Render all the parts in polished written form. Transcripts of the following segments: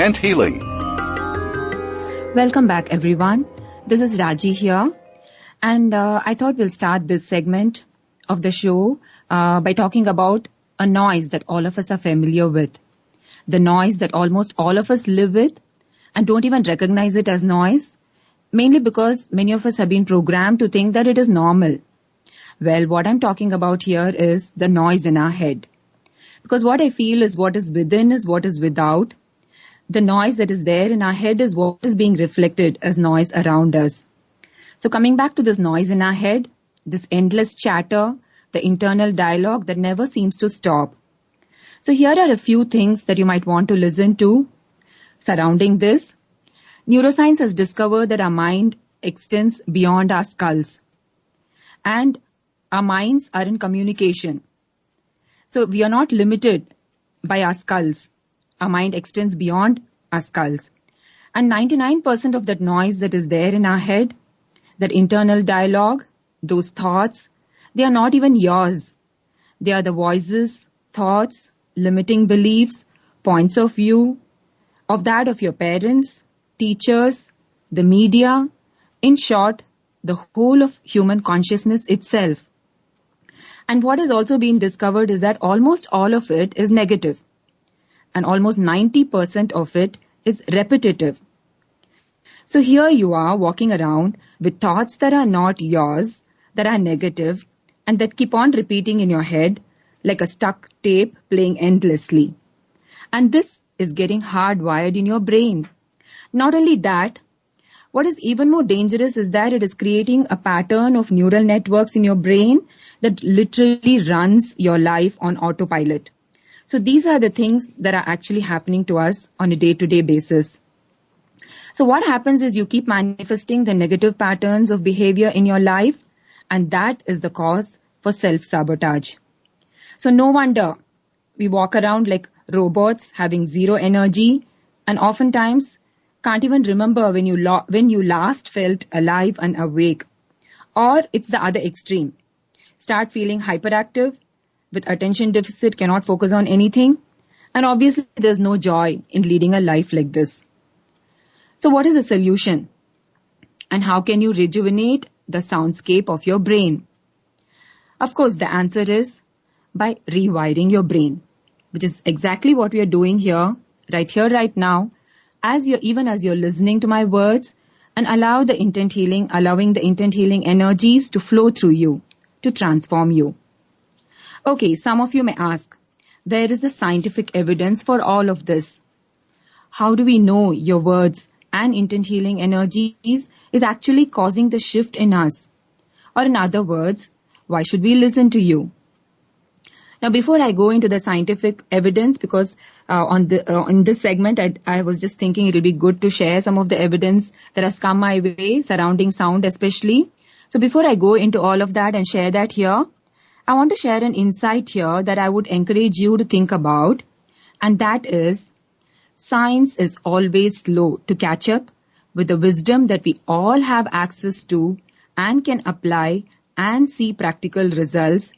and healing. Welcome back, everyone. This is Raji here, and I thought we'll start this segment of the show by talking about a noise that all of us are familiar with. The noise that almost all of us live with and don't even recognize it as noise, mainly because many of us have been programmed to think that it is normal. Well, what I'm talking about here is the noise in our head. Because what I feel is what is within is what is without. The noise that is there in our head is what is being reflected as noise around us. So coming back to this noise in our head, this endless chatter, the internal dialogue that never seems to stop. So here are a few things that you might want to listen to surrounding this. Neuroscience has discovered that our mind extends beyond our skulls. And our minds are in communication. So we are not limited by our skulls. Our mind extends beyond our skulls. And 99% of that noise that is there in our head, that internal dialogue, those thoughts, they are not even yours. They are the voices, thoughts, limiting beliefs, points of view, of that of your parents, teachers, the media, in short, the whole of human consciousness itself. And what has also been discovered is that almost all of it is negative. And almost 90% of it is repetitive. So here you are walking around with thoughts that are not yours, that are negative, and that keep on repeating in your head like a stuck tape playing endlessly. And this is getting hardwired in your brain. Not only that, what is even more dangerous is that it is creating a pattern of neural networks in your brain that literally runs your life on autopilot. So these are the things that are actually happening to us on a day-to-day basis. So what happens is you keep manifesting the negative patterns of behavior in your life, and that is the cause for self-sabotage. So no wonder we walk around like robots having zero energy and oftentimes can't even remember when you last felt alive and awake. Or it's the other extreme. Start feeling hyperactive, with attention deficit, cannot focus on anything. And obviously, there's no joy in leading a life like this. So what is the solution? And how can you rejuvenate the soundscape of your brain? Of course, the answer is by rewiring your brain, which is exactly what we are doing here, right now, even as you're listening to my words, and allowing the intent healing energies to flow through you, to transform you. Okay, some of you may ask, where is the scientific evidence for all of this? How do we know your words and intent healing energies is actually causing the shift in us? Or in other words, why should we listen to you? Now, before I go into the scientific evidence, because in this segment, I was just thinking it will be good to share some of the evidence that has come my way surrounding sound especially. So before I go into all of that and share that here, I want to share an insight here that I would encourage you to think about, and that is science is always slow to catch up with the wisdom that we all have access to and can apply and see practical results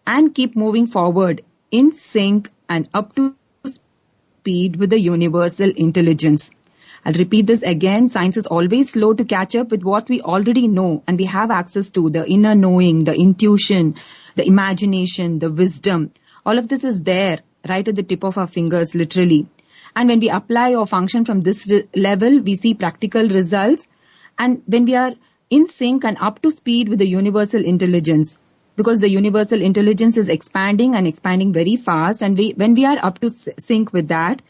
and keep moving forward in sync and up to speed with the universal intelligence. I'll repeat this again. Science is always slow to catch up with what we already know and we have access to, the inner knowing, the intuition, the imagination, the wisdom. All of this is there right at the tip of our fingers, literally. And when we apply or function from this level, we see practical results. And when we are in sync and up to speed with the universal intelligence, because the universal intelligence is expanding and expanding very fast, and when we are up to sync with that,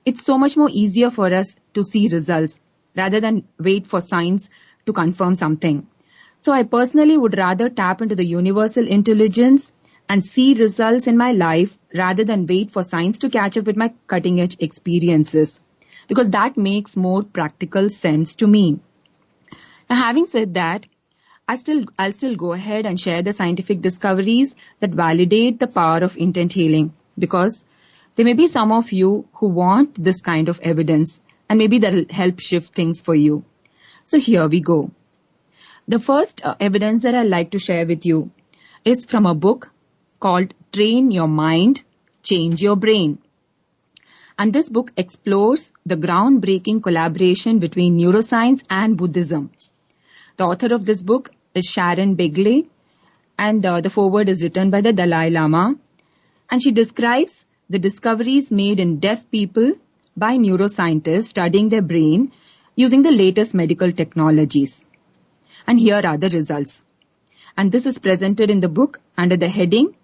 it's so much more easier for us to see results rather than wait for science to confirm something. So I personally would rather tap into the universal intelligence and see results in my life rather than wait for science to catch up with my cutting edge experiences, because that makes more practical sense to me. Now, having said that, I'll still go ahead and share the scientific discoveries that validate the power of intent healing, because there may be some of you who want this kind of evidence, and maybe that'll help shift things for you. So here we go. The first evidence that I'd like to share with you is from a book called Train Your Mind, Change Your Brain. And this book explores the groundbreaking collaboration between neuroscience and Buddhism. The author of this book is Sharon Begley, and the foreword is written by the Dalai Lama. And she describes the discoveries made in deaf people by neuroscientists studying their brain using the latest medical technologies. And here are the results. And this is presented in the book under the heading,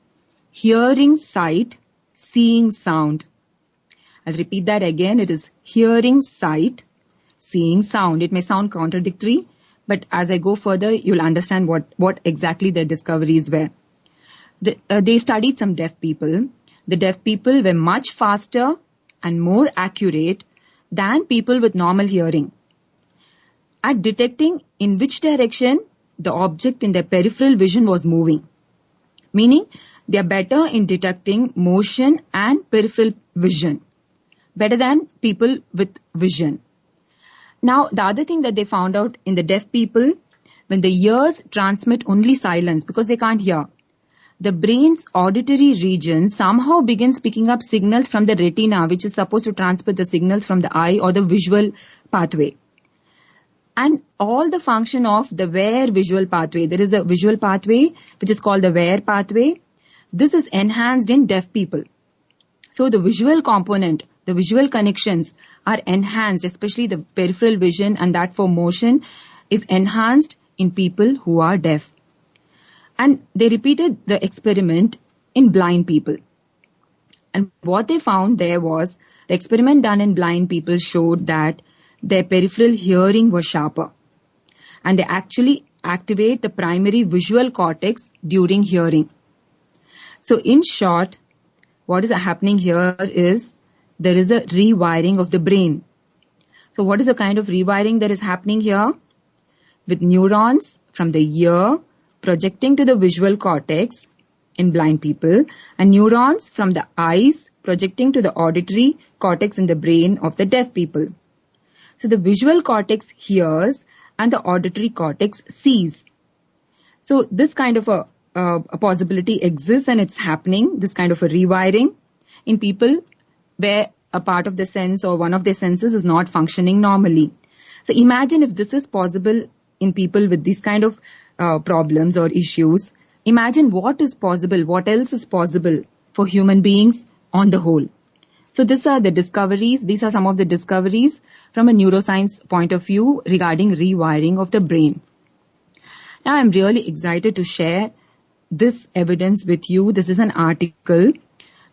Hearing Sight, Seeing Sound. I'll repeat that again. It is hearing sight, seeing sound. It may sound contradictory, but as I go further, you'll understand what exactly their discoveries were. They studied some deaf people. The deaf people were much faster and more accurate than people with normal hearing at detecting in which direction the object in their peripheral vision was moving. Meaning, they are better in detecting motion and peripheral vision, better than people with vision. Now, the other thing that they found out in the deaf people, when the ears transmit only silence because they can't hear, the brain's auditory region somehow begins picking up signals from the retina, which is supposed to transmit the signals from the eye or the visual pathway. And all the function of the Ware visual pathway, there is a visual pathway which is called the Ware pathway. This is enhanced in deaf people. So the visual component, the visual connections are enhanced, especially the peripheral vision and that for motion is enhanced in people who are deaf. And they repeated the experiment in blind people. And what they found there was the experiment done in blind people showed that their peripheral hearing was sharper. And they actually activate the primary visual cortex during hearing. So in short, what is happening here is there is a rewiring of the brain. So what is the kind of rewiring that is happening here? With neurons from the ear projecting to the visual cortex in blind people and neurons from the eyes projecting to the auditory cortex in the brain of the deaf people. So the visual cortex hears and the auditory cortex sees. So this kind of a possibility exists and it's happening, this kind of a rewiring in people where a part of the sense or one of their senses is not functioning normally. So imagine if this is possible in people with these kind of problems or issues. Imagine what is possible, what else is possible for human beings on the whole. So these are the discoveries, these are some of the discoveries from a neuroscience point of view regarding rewiring of the brain. Now I'm really excited to share this evidence with you. This is an article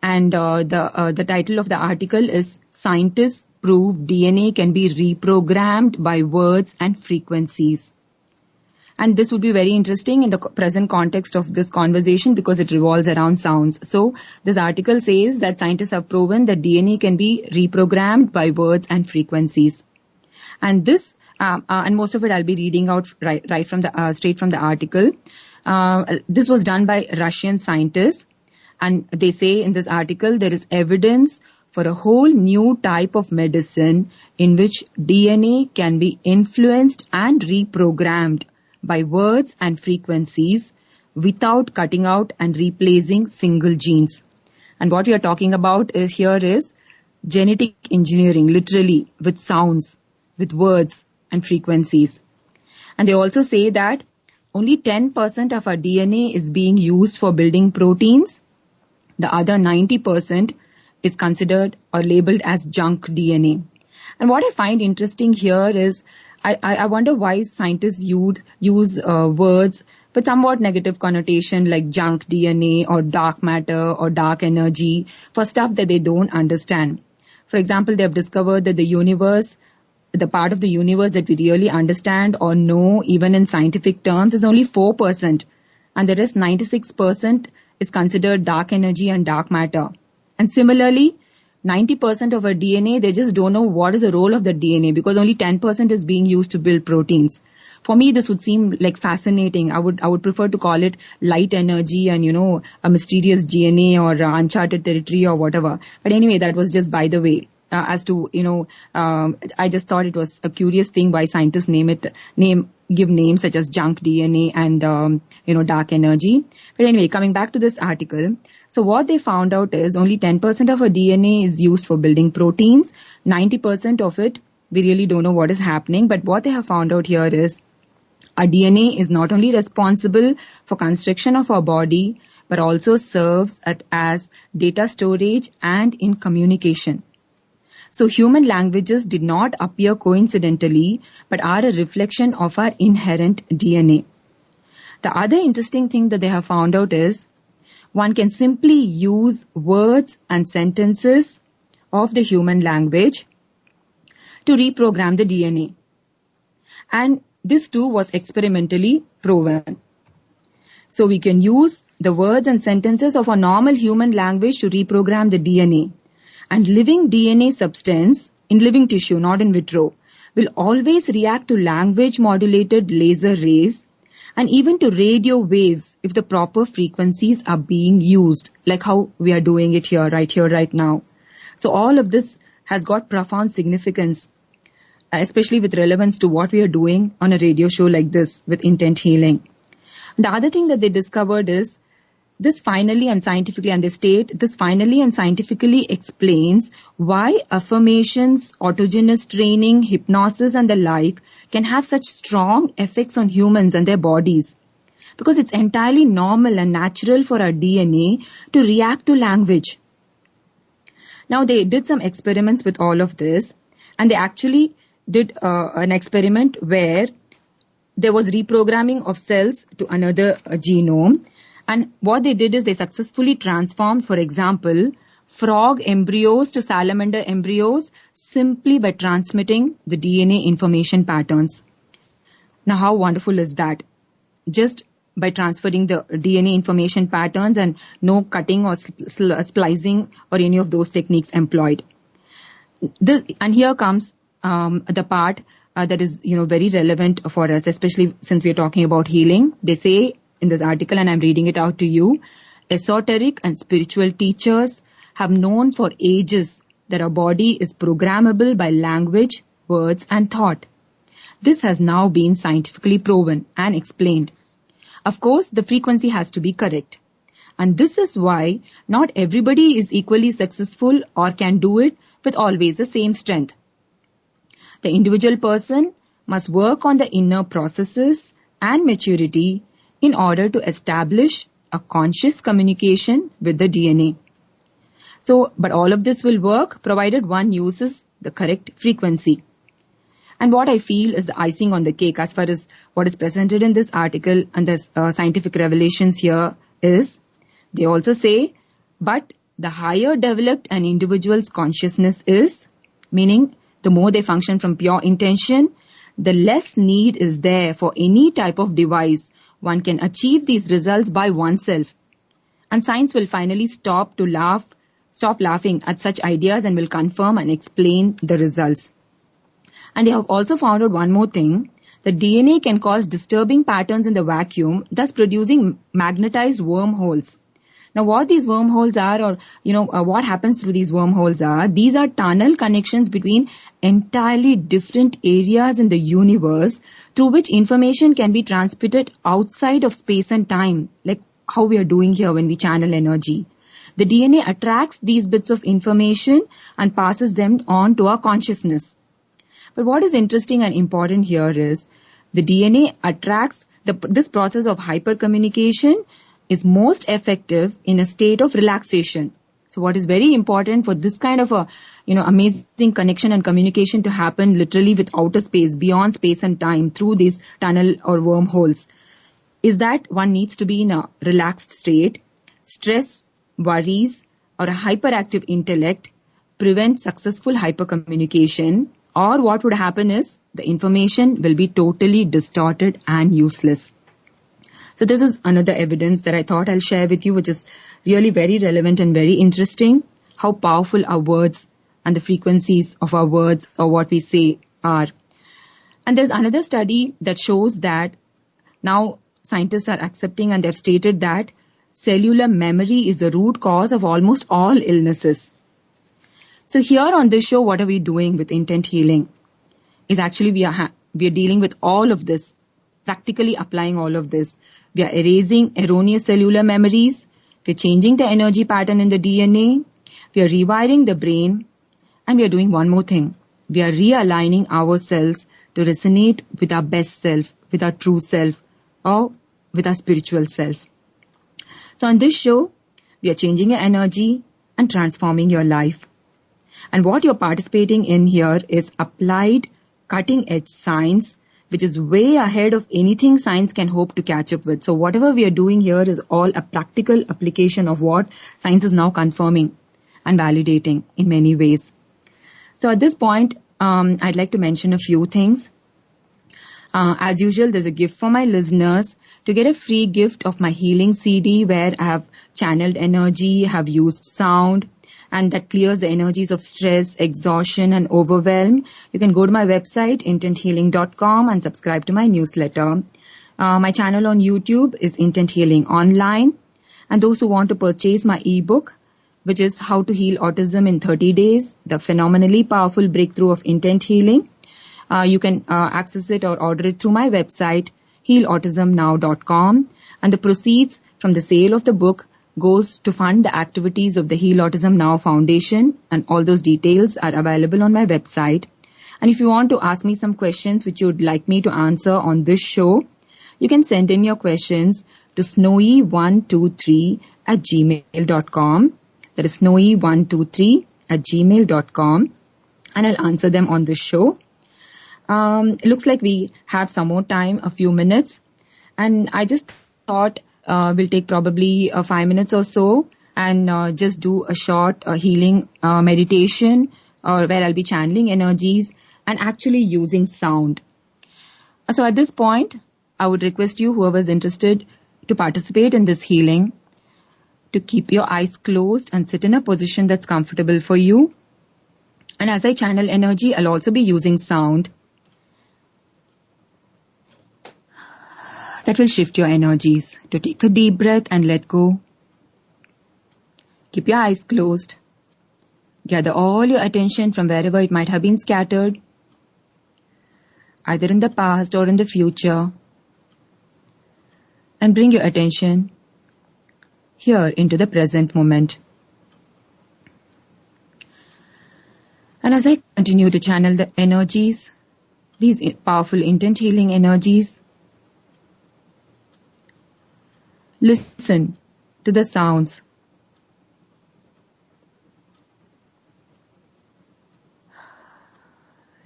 and the title of the article is Scientists Prove DNA Can Be Reprogrammed by Words and Frequencies. And this would be very interesting in the present context of this conversation because it revolves around sounds. So this article says that scientists have proven that DNA can be reprogrammed by words and frequencies. And this, and most of it I'll be reading out right from the straight from the article. This was done by Russian scientists, and they say in this article there is evidence for a whole new type of medicine in which DNA can be influenced and reprogrammed by words and frequencies without cutting out and replacing single genes. And what we are talking about is genetic engineering, literally with sounds, with words and frequencies. And they also say that only 10% of our DNA is being used for building proteins. The other 90% is considered or labeled as junk DNA. And what I find interesting here is I wonder why scientists use words with somewhat negative connotation like junk DNA or dark matter or dark energy for stuff that they don't understand. For example, they have discovered that the universe, the part of the universe that we really understand or know even in scientific terms is only 4%. And the rest 96% is considered dark energy and dark matter. And similarly, 90% of our DNA, they just don't know what is the role of the DNA because only 10% is being used to build proteins. For me, this would seem like fascinating. I would prefer to call it light energy and, a mysterious DNA or uncharted territory or whatever. But anyway, that was just by the way. I just thought it was a curious thing why scientists give names such as junk DNA and, dark energy. But anyway, coming back to this article. So what they found out is only 10% of our DNA is used for building proteins. 90% of it, we really don't know what is happening. But what they have found out here is our DNA is not only responsible for construction of our body, but also serves as data storage and in communication. So human languages did not appear coincidentally, but are a reflection of our inherent DNA. The other interesting thing that they have found out is one can simply use words and sentences of the human language to reprogram the DNA. And this too was experimentally proven. So we can use the words and sentences of a normal human language to reprogram the DNA. And living DNA substance in living tissue, not in vitro, will always react to language modulated laser rays and even to radio waves if the proper frequencies are being used, like how we are doing it here, right now. So all of this has got profound significance, especially with relevance to what we are doing on a radio show like this with intent healing. The other thing that they discovered is this finally and scientifically explains why affirmations, autogenous training, hypnosis and the like can have such strong effects on humans and their bodies. Because it's entirely normal and natural for our DNA to react to language. Now they did some experiments with all of this, and they actually did an experiment where there was reprogramming of cells to another genome. And what they did is they successfully transformed, for example, frog embryos to salamander embryos simply by transmitting the DNA information patterns. Now, how wonderful is that? Just by transferring the DNA information patterns and no cutting or splicing or any of those techniques employed. And here comes the part that is, very relevant for us, especially since we are talking about healing. They say in this article, and I'm reading it out to you, esoteric and spiritual teachers have known for ages that our body is programmable by language, words, and thought. This has now been scientifically proven and explained. Of course, the frequency has to be correct. And this is why not everybody is equally successful or can do it with always the same strength. The individual person must work on the inner processes and maturity in order to establish a conscious communication with the DNA. So, but all of this will work provided one uses the correct frequency. And what I feel is the icing on the cake as far as what is presented in this article and the scientific revelations here is, they also say, but the higher developed an individual's consciousness is, meaning the more they function from pure intention, the less need is there for any type of device. One can achieve these results by oneself. And science will finally stop laughing at such ideas and will confirm and explain the results. And they have also found out one more thing, that DNA can cause disturbing patterns in the vacuum, thus producing magnetized wormholes. Now what these wormholes are, or what happens through these wormholes are, these are tunnel connections between entirely different areas in the universe through which information can be transmitted outside of space and time, like how we are doing here when we channel energy. The DNA attracts these bits of information and passes them on to our consciousness. But what is interesting and important here is the DNA attracts this process of hypercommunication is most effective in a state of relaxation. So what is very important for this kind of a, amazing connection and communication to happen literally with outer space, beyond space and time through these tunnel or wormholes, is that one needs to be in a relaxed state. Stress, worries, or a hyperactive intellect prevent successful hypercommunication, or what would happen is the information will be totally distorted and useless. So this is another evidence that I thought I'll share with you, which is really very relevant and very interesting, how powerful our words and the frequencies of our words or what we say are. And there's another study that shows that now scientists are accepting and they've stated that cellular memory is the root cause of almost all illnesses. So here on this show, what are we doing with intent healing? Is actually we are dealing with all of this, practically applying all of this. We are erasing erroneous cellular memories. We're changing the energy pattern in the DNA. We are rewiring the brain. And we are doing one more thing. We are realigning ourselves to resonate with our best self, with our true self, or with our spiritual self. So on this show, we are changing your energy and transforming your life. And what you're participating in here is applied cutting edge science, which is way ahead of anything science can hope to catch up with. So whatever we are doing here is all a practical application of what science is now confirming and validating in many ways. So at this point, I'd like to mention a few things. As usual, there's a gift for my listeners to get a free gift of my healing CD where I have channeled energy, have used sound, and that clears the energies of stress, exhaustion, and overwhelm. You can go to my website, intenthealing.com, and subscribe to my newsletter. My channel on YouTube is Intent Healing Online. And those who want to purchase my ebook, which is How to Heal Autism in 30 Days, the phenomenally powerful breakthrough of intent healing, you can access it or order it through my website, healautismnow.com. And the proceeds from the sale of the book goes to fund the activities of the Heal Autism Now Foundation, and all those details are available on my website. And if you want to ask me some questions which you would like me to answer on this show, you can send in your questions to snowy123@gmail.com. That is snowy123@gmail.com, and I'll answer them on this show. It looks like we have some more time, a few minutes, and I just thought we'll take probably 5 minutes or so and just do a short healing meditation where I'll be channeling energies and actually using sound. So at this point, I would request you, whoever is interested, to participate in this healing, to keep your eyes closed and sit in a position that's comfortable for you. And as I channel energy, I'll also be using sound that will shift your energies. To take a deep breath and let go. Keep your eyes closed. Gather all your attention from wherever it might have been scattered, either in the past or in the future, and bring your attention here into the present moment. And as I continue to channel the energies, these powerful intent healing energies, listen to the sounds.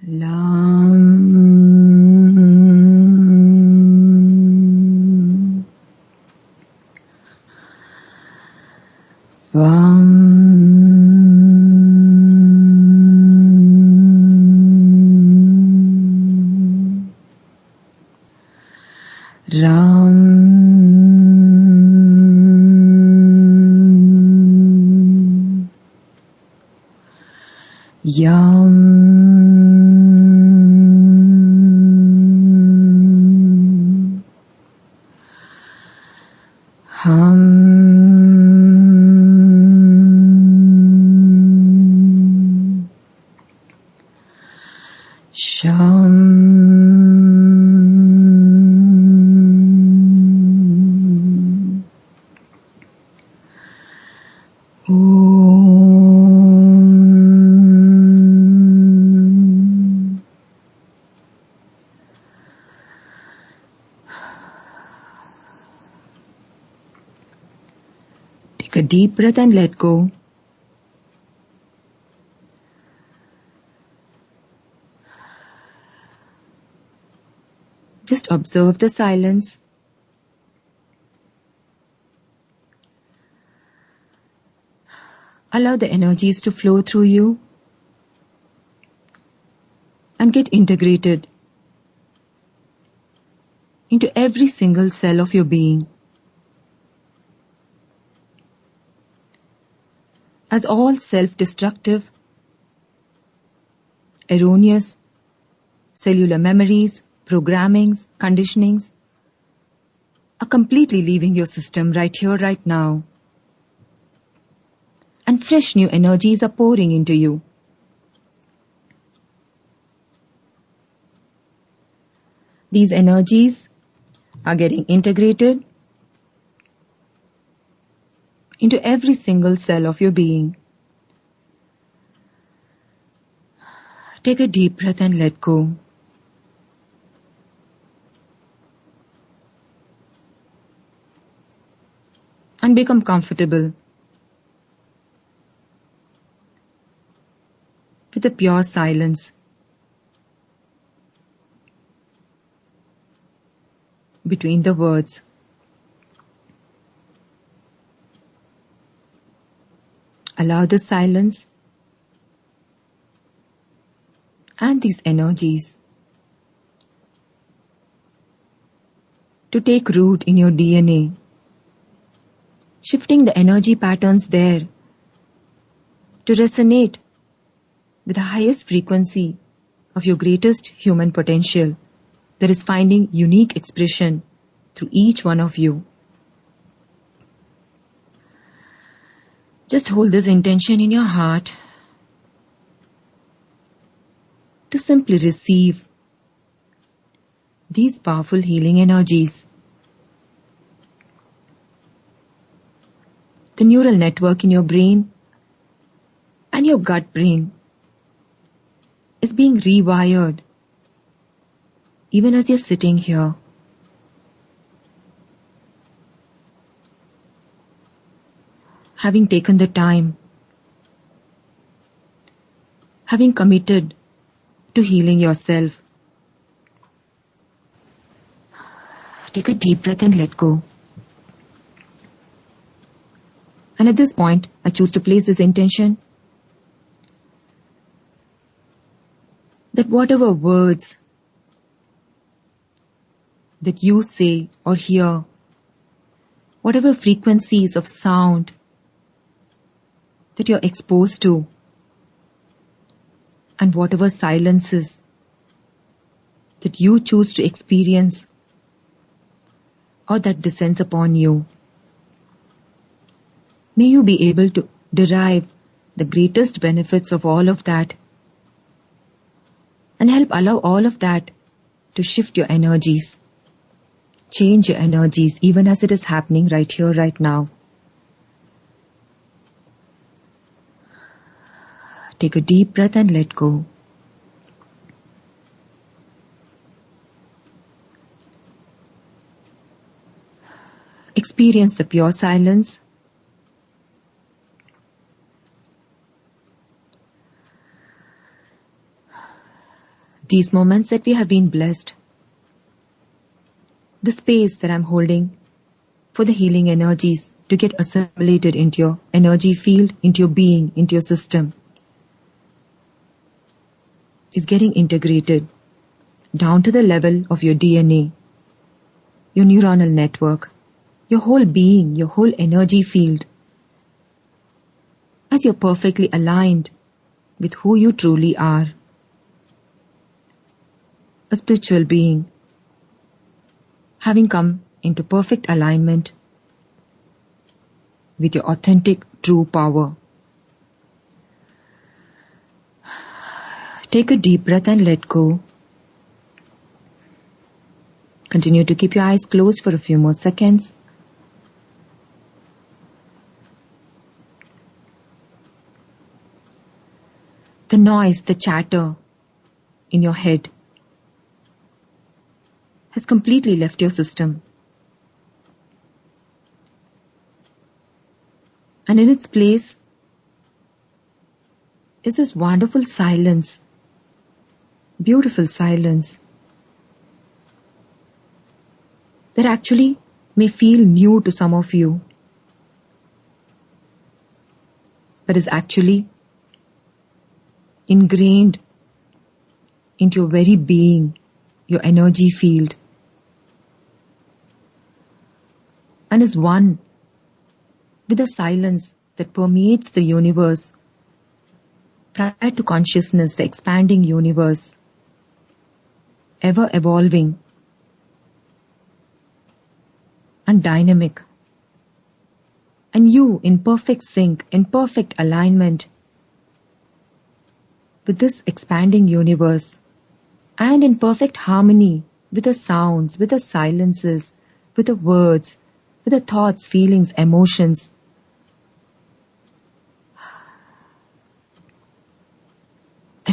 Lam, Vam, Ram, Yam, Ham, Sham, Take a deep breath and let go. Just observe the silence. Allow the energies to flow through you and get integrated into every single cell of your being. As all self-destructive, erroneous, cellular memories, programmings, conditionings are completely leaving your system right here, right now. And fresh new energies are pouring into you. These energies are getting integrated into every single cell of your being. Take a deep breath and let go. And become comfortable with the pure silence between the words. Allow the silence and these energies to take root in your DNA, shifting the energy patterns there to resonate with the highest frequency of your greatest human potential that is finding unique expression through each one of you. Just hold this intention in your heart to simply receive these powerful healing energies. The neural network in your brain and your gut brain is being rewired even as you're sitting here. Having taken the time, having committed to healing yourself. Take a deep breath and let go. And at this point, I choose to place this intention that whatever words that you say or hear, whatever frequencies of sound that you're exposed to, and whatever silences that you choose to experience or that descends upon you, may you be able to derive the greatest benefits of all of that and help allow all of that to shift your energies, change your energies even as it is happening right here, right now. Take a deep breath and let go. Experience the pure silence. These moments that we have been blessed, the space that I'm holding for the healing energies to get assimilated into your energy field, into your being, into your system, is getting integrated down to the level of your DNA, your neuronal network, your whole being, your whole energy field, as you're perfectly aligned with who you truly are. A spiritual being, having come into perfect alignment with your authentic true power. Take a deep breath and let go. Continue to keep your eyes closed for a few more seconds. The noise, the chatter in your head has completely left your system. And in its place is this wonderful silence, beautiful silence that actually may feel new to some of you, but is actually ingrained into your very being, your energy field, and is one with the silence that permeates the universe prior to consciousness, the expanding universe, ever evolving and dynamic, and you in perfect sync, in perfect alignment with this expanding universe, and in perfect harmony with the sounds, with the silences, with the words, with the thoughts, feelings, emotions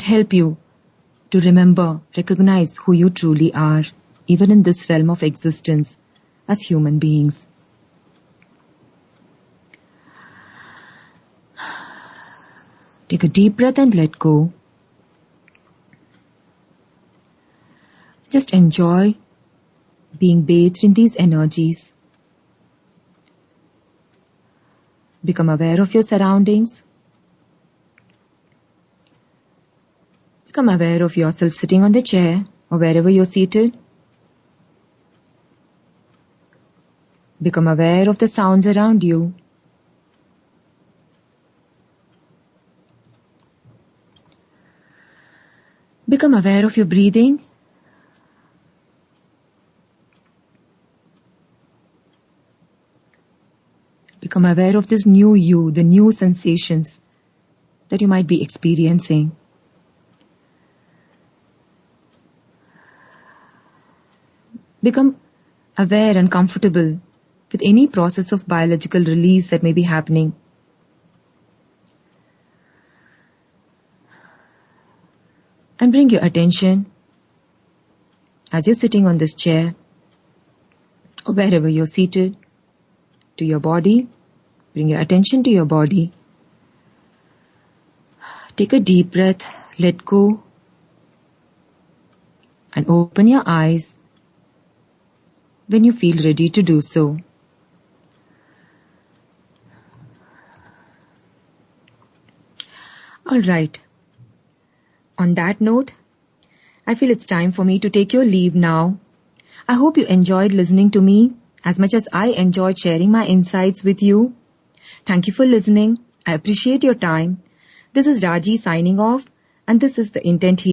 help you to remember, recognize who you truly are, even in this realm of existence as human beings. Take a deep breath and let go. Just enjoy being bathed in these energies. Become aware of your surroundings. Become aware of yourself sitting on the chair or wherever you're seated. Become aware of the sounds around you. Become aware of your breathing. Become aware of this new you, the new sensations that you might be experiencing. Become aware and comfortable with any process of biological release that may be happening. And bring your attention, as you're sitting on this chair or wherever you're seated, to your body. Bring your attention to your body. Take a deep breath, let go, and open your eyes when you feel ready to do so. All right. On that note, I feel it's time for me to take your leave now. I hope you enjoyed listening to me as much as I enjoyed sharing my insights with you. Thank you for listening. I appreciate your time. This is Raji signing off, and this is The Intent Here.